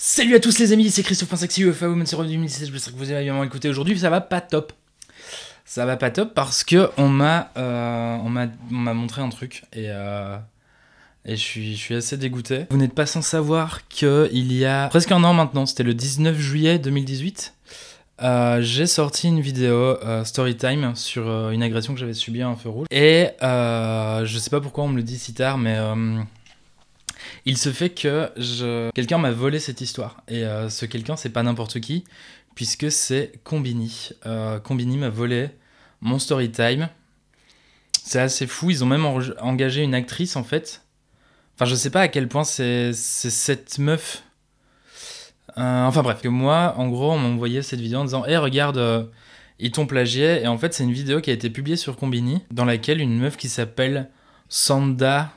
Salut à tous les amis, c'est Christophe.sexy, UFA Woman, c'est 2016, j'espère que vous avez bien écouté aujourd'hui. Ça va pas top. Ça va pas top parce que on m'a montré un truc et je suis assez dégoûté. Vous n'êtes pas sans savoir qu'il y a presque un an maintenant, c'était le 19 juillet 2018, j'ai sorti une vidéo Storytime sur une agression que j'avais subie à un feu rouge. Et je sais pas pourquoi on me le dit si tard, mais il se fait que quelqu'un m'a volé cette histoire. Et ce quelqu'un, c'est pas n'importe qui, puisque c'est Combini. Combini m'a volé mon Storytime. C'est assez fou, ils ont même engagé une actrice en fait. Enfin, je sais pas à quel point c'est cette meuf. Enfin bref, que moi, en gros, on m'a envoyé cette vidéo en disant « Hey, regarde, ils t'ont plagié ». Et en fait, c'est une vidéo qui a été publiée sur Combini, dans laquelle une meuf qui s'appelle Sanda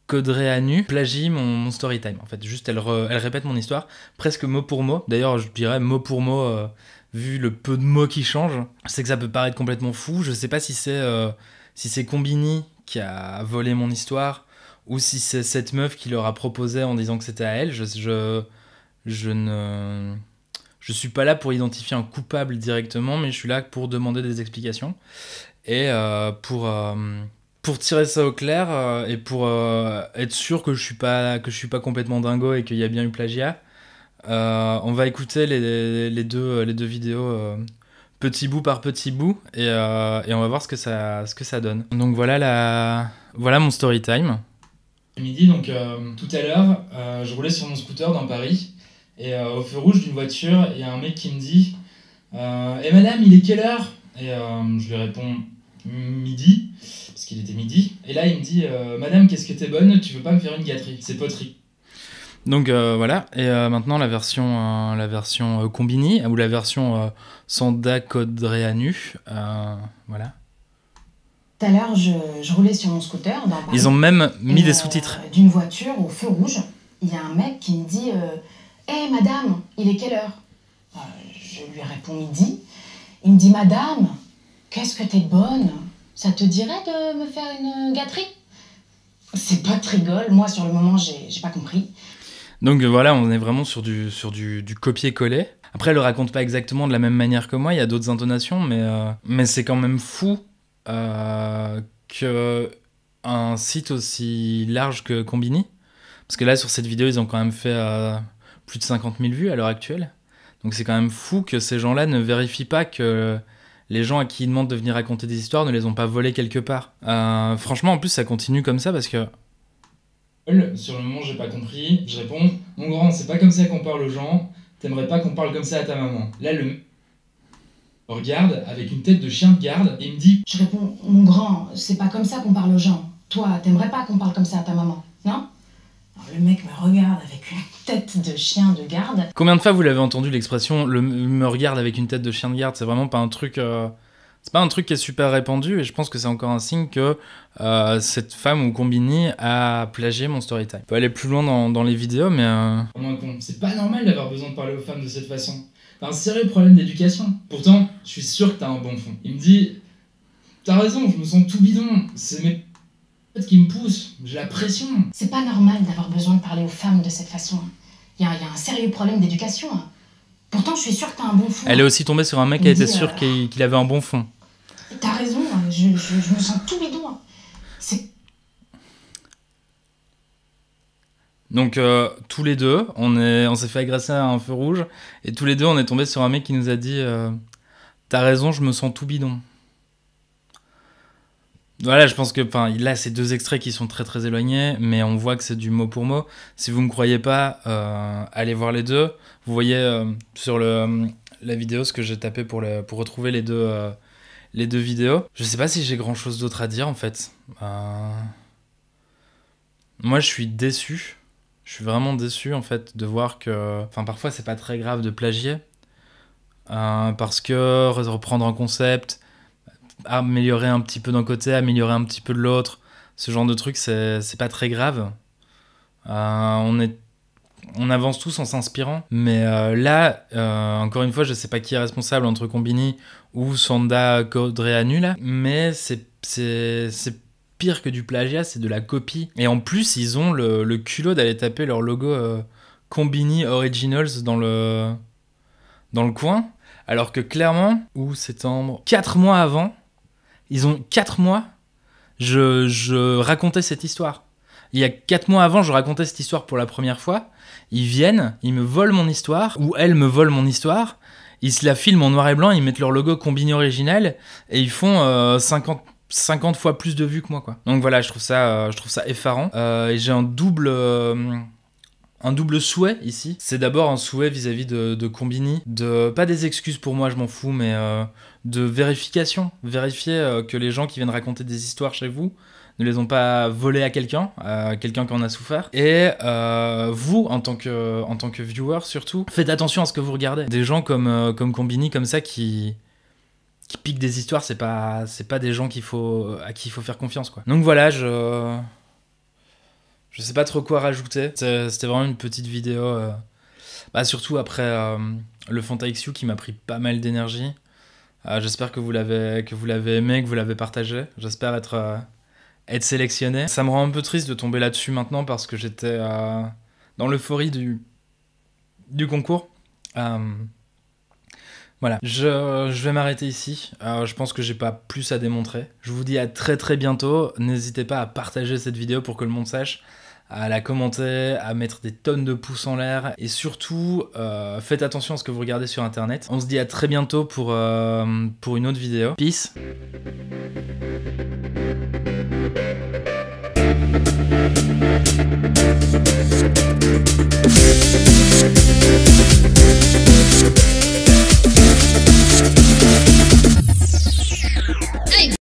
Codreanu plagie mon Storytime. En fait, juste, elle répète mon histoire, presque mot pour mot. D'ailleurs, je dirais mot pour mot, vu le peu de mots qui changent. Je sais que ça peut paraître complètement fou. Je sais pas si c'est Combini qui a volé mon histoire, ou si c'est cette meuf qui leur a proposé en disant que c'était à elle. Je suis pas là pour identifier un coupable directement, mais je suis là pour demander des explications et pour tirer ça au clair et pour être sûr que je suis pas complètement dingo et qu'il y a bien eu plagiat. On va écouter les deux vidéos petit bout par petit bout et on va voir ce que ça donne. Donc voilà mon story time. Midi, donc tout à l'heure, je roulais sur mon scooter dans Paris et au feu rouge d'une voiture, il y a un mec qui me dit Eh madame, il est quelle heure ? Et je lui réponds midi, parce qu'il était midi. Et là, il me dit Madame, qu'est-ce que t'es bonne, tu veux pas me faire une gâterie ? C'est poterie. Donc voilà, et maintenant la version Combini, ou la version Sanda Codreanu, voilà. Tout à l'heure, je roulais sur mon scooter dans Paris. Ils ont même mis des sous-titres. D'une voiture au feu rouge, il y a un mec qui me dit Hey madame, il est quelle heure ? Je lui réponds midi. Il me dit Madame, qu'est-ce que t'es bonne ? Ça te dirait de me faire une gâterie ? C'est pas de rigole, moi sur le moment j'ai pas compris. Donc voilà, on est vraiment sur du copier-coller. Après, elle le raconte pas exactement de la même manière que moi, il y a d'autres intonations, mais c'est quand même fou que un site aussi large que Combini, parce que là sur cette vidéo ils ont quand même fait plus de 50 000 vues à l'heure actuelle, donc c'est quand même fou que ces gens-là ne vérifient pas que les gens à qui ils demandent de venir raconter des histoires ne les ont pas volées quelque part. Franchement, en plus ça continue comme ça parce que sur le moment j'ai pas compris, je réponds mon grand, c'est pas comme ça qu'on parle aux gens, t'aimerais pas qu'on parle comme ça à ta maman. Là le regarde avec une tête de chien de garde et il me dit Je réponds mon grand, c'est pas comme ça qu'on parle aux gens. Toi, t'aimerais pas qu'on parle comme ça à ta maman, non ? Alors le mec me regarde avec une tête de chien de garde. Combien de fois vous l'avez entendu l'expression me regarde avec une tête de chien de garde ? C'est vraiment pas un truc c'est pas un truc qui est super répandu, et je pense que c'est encore un signe que cette femme ou Combini a plagié mon Storytime. On peut aller plus loin dans les vidéos, mais c'est pas normal d'avoir besoin de parler aux femmes de cette façon. T'as un sérieux problème d'éducation. Pourtant, je suis sûr que t'as un bon fond. Il me dit T'as raison, je me sens tout bidon. C'est mes potes qui me poussent. J'ai la pression. C'est pas normal d'avoir besoin de parler aux femmes de cette façon. Il y a un sérieux problème d'éducation. Pourtant, je suis sûre que t'as un bon fond. Elle est aussi tombée sur un mec qui était sûr qu'il avait un bon fond. T'as raison, je me sens tout bidon. Donc tous les deux, on s'est fait agresser à un feu rouge, et tous les deux on est tombé sur un mec qui nous a dit T'as raison, je me sens tout bidon. Voilà, je pense que là c'est deux extraits qui sont très très éloignés, mais on voit que c'est du mot pour mot. Si vous me croyez pas, allez voir les deux. Vous voyez sur la vidéo ce que j'ai tapé pour retrouver les deux vidéos. Je sais pas si j'ai grand chose d'autre à dire en fait. Moi je suis déçu. Je suis vraiment déçu en fait de voir que... parfois c'est pas très grave de plagier. Parce que reprendre un concept, améliorer un petit peu d'un côté, améliorer un petit peu de l'autre, ce genre de truc, c'est pas très grave. On avance tous en s'inspirant. Mais là, encore une fois, je sais pas qui est responsable entre Combini ou Sanda Codreanu là, mais c'est pire que du plagiat, c'est de la copie. Et en plus, ils ont le culot d'aller taper leur logo Combini Originals dans le coin, alors que clairement, août, septembre, 4 mois avant, ils ont 4 mois, je racontais cette histoire. Il y a 4 mois avant, je racontais cette histoire pour la première fois. Ils viennent, ils me volent mon histoire, ou elles me volent mon histoire. Ils se la filment en noir et blanc, ils mettent leur logo Combini Original, et ils font 50 fois plus de vues que moi, quoi. Donc voilà, je trouve ça effarant. Et j'ai un double souhait ici. C'est d'abord un souhait vis-à-vis de Combini, pas des excuses pour moi, je m'en fous, mais de vérification. Vérifier que les gens qui viennent raconter des histoires chez vous ne les ont pas volées à quelqu'un qui en a souffert. Et vous, en tant que viewer surtout, faites attention à ce que vous regardez. Des gens comme Combini, comme ça, qui piquent des histoires, c'est pas des gens à qui il faut faire confiance, quoi. Donc voilà, je sais pas trop quoi rajouter. C'était vraiment une petite vidéo, surtout après le Fanta XU qui m'a pris pas mal d'énergie. J'espère que vous l'avez aimé, que vous l'avez partagé. J'espère être sélectionné. Ça me rend un peu triste de tomber là-dessus maintenant parce que j'étais dans l'euphorie du concours. Voilà, je vais m'arrêter ici. Je pense que j'ai pas plus à démontrer. Je vous dis à très très bientôt. N'hésitez pas à partager cette vidéo pour que le monde sache, à la commenter, à mettre des tonnes de pouces en l'air, et surtout faites attention à ce que vous regardez sur internet. On se dit à très bientôt pour une autre vidéo. Peace.